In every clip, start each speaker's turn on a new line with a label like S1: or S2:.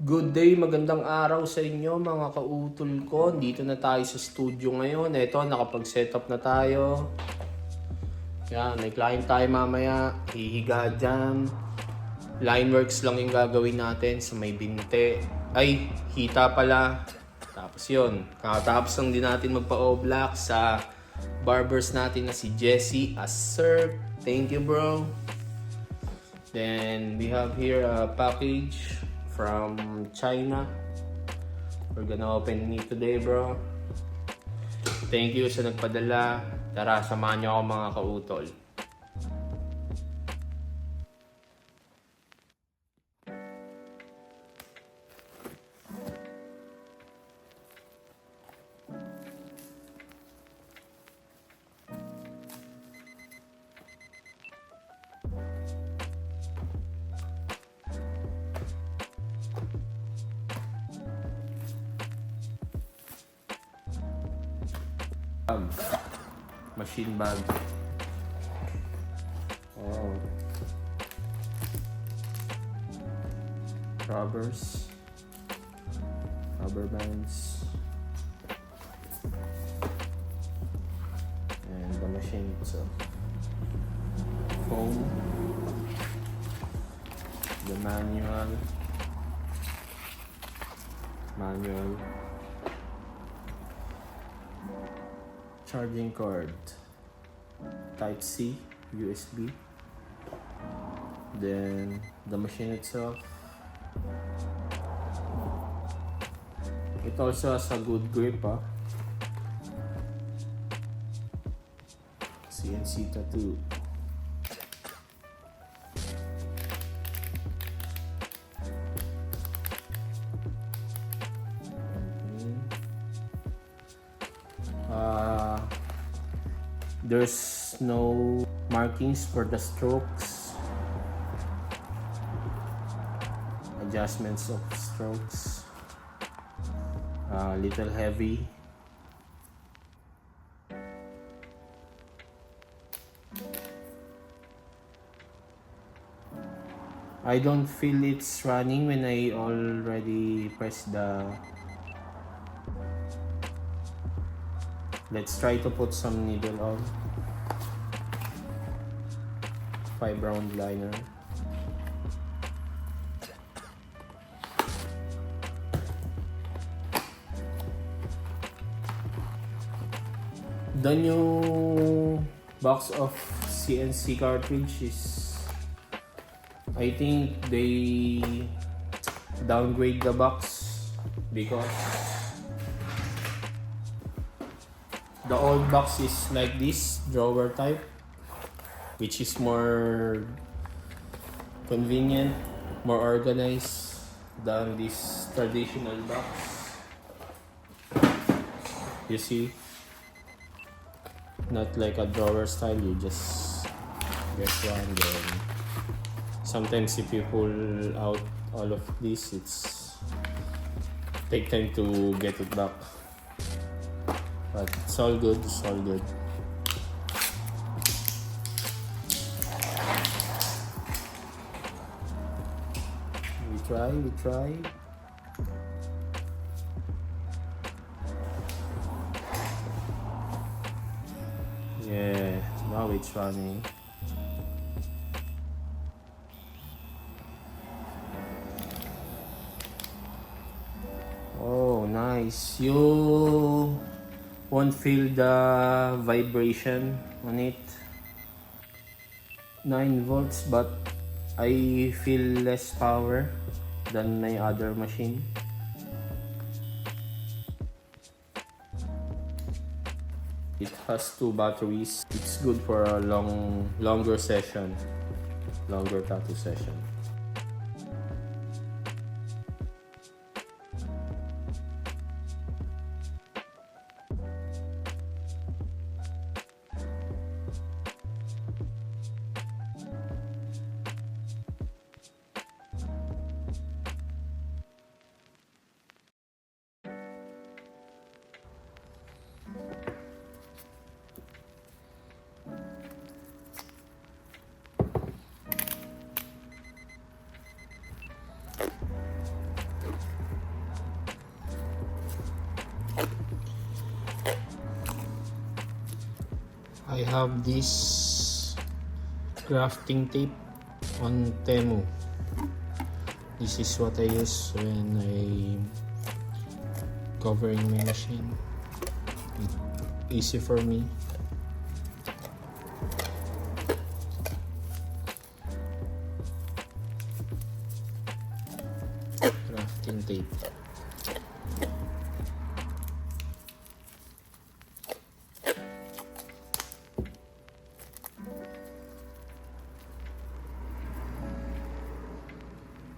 S1: Good day, magandang araw sa inyo mga kautol ko. Dito na tayo sa studio ngayon. Eto, nakapag-setup na tayo. Yan, may client tayo mamaya. Hihiga dyan. Lineworks lang yung gagawin natin sa may binte. Ay, hita pala. Tapos yun, kakatapos lang din natin magpa-o-block sa barbers natin na si Jesse Sir. Thank you, bro. Then we have here a package from China. We're gonna open it today, bro. Thank you sa nagpadala. Tara, samahan niyo ako mga kautol. Machine bag. Oh. Rubbers. Rubber bands. And the machine itself. Foam. The manual. Charging cord, Type C, USB. Then the machine itself. It also has a good grip, CNC tattoo. There's no markings for the strokes, adjustments of strokes, little heavy. I don't feel it's running when I already press the. Let's try to put some needle on. 5 round liner. The new box of CNC cartridge is, I think they downgrade the box because the old box is like this, drawer type, which is more convenient, more organized than this traditional box. You see, not like a drawer style, you just get one. Then sometimes if you pull out all of this, it's take time to get it back. But it's all good, it's all good. We try. Yeah, now it's running. Oh, nice. You won't feel the vibration on it. 9 volts, but I feel less power than my other machine. It has 2 batteries. It's good for a longer session, longer tattoo session. have this grafting tape on Temu. This is what I use when I'm covering my machine. It's easy for me. Grafting tape.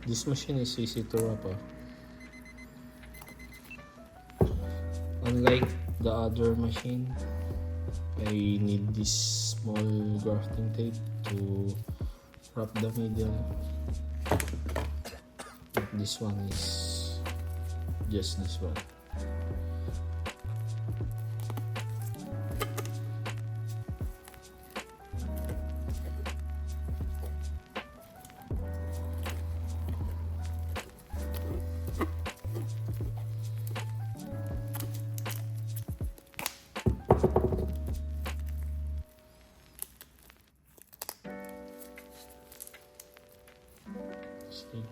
S1: This machine is easy to wrap up. Unlike the other machine, I need this small grafting tape to wrap the middle. But this one is just this one. See.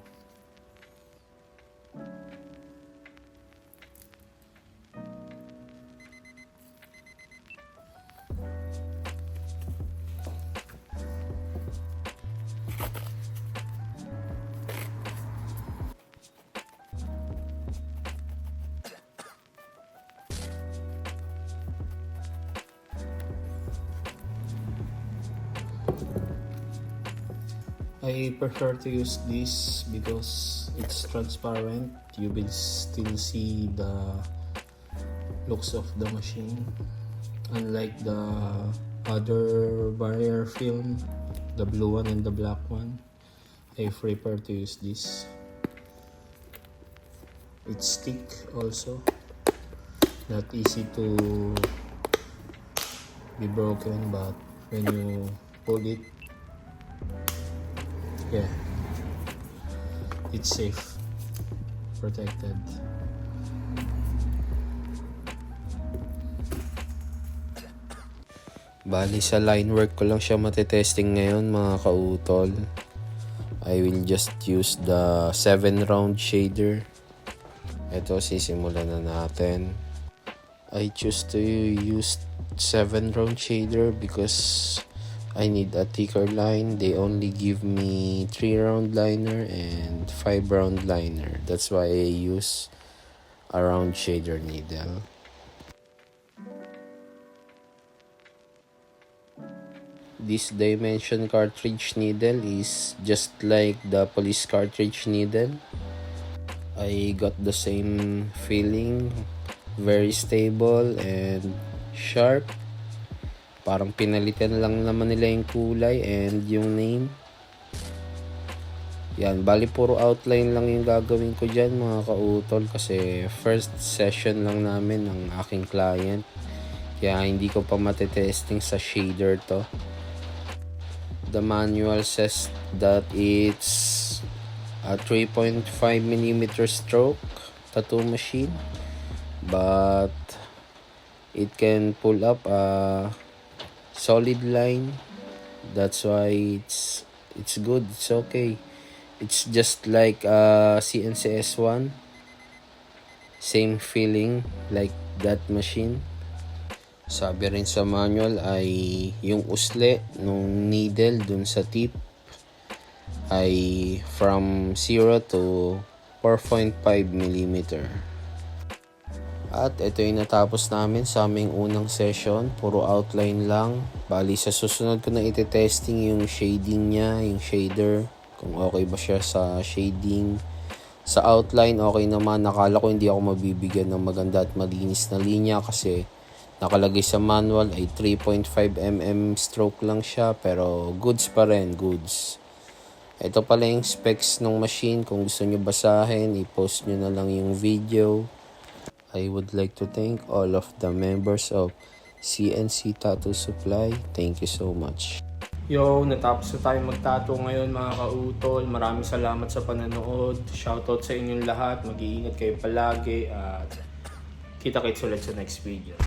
S1: I prefer to use this because it's transparent. You will still see the looks of the machine. Unlike the other barrier film, the blue one and the black one, I prefer to use this. It's thick also, not easy to be broken, but when you pull it, yeah, it's safe, protected. Bali sa line work ko lang siya matitesting ngayon mga kautol. I will just use the 7 round shader. Ito, sisimulan na natin. I choose to use 7 round shader because I need a thicker line. They only give me 3 round liner and 5 round liner. That's why I use a round shader needle. This dimension cartridge needle is just like the police cartridge needle. I got the same feeling, very stable and sharp. Parang pinalitan lang naman nila yung kulay and yung name. Yan, bali puro outline lang yung gagawin ko dyan mga kautol kasi first session lang namin ng aking client. Kaya hindi ko pa matitesting sa shader to. The manual says that it's a 3.5mm stroke tattoo machine, but it can pull up a solid line. That's why it's good, it's okay. It's just like a CNC E77, same feeling like that machine. Sabi rin sa manual ay yung usle nung needle dun sa tip ay from 0 to 4.5mm. At ito yung natapos namin sa aming unang session. Puro outline lang. Bali sa susunod ko na iti-testing yung shading niya, yung shader. Kung okay ba siya sa shading. Sa outline, okay naman. Nakala ko hindi ako mabibigyan ng maganda at malinis na linya kasi nakalagay sa manual ay 3.5mm stroke lang siya. Pero goods pa rin, goods. Ito pala yung specs ng machine. Kung gusto nyo basahin, i-post nyo na lang yung video. I would like to thank all of the members of CNC Tattoo Supply. Thank you so much. Yo, natapos na tayo magtato ngayon mga kautol. Maraming salamat sa pananood. Shoutout sa inyong lahat. Mag-iingat kayo palagi at kita-kits ulit sa next video.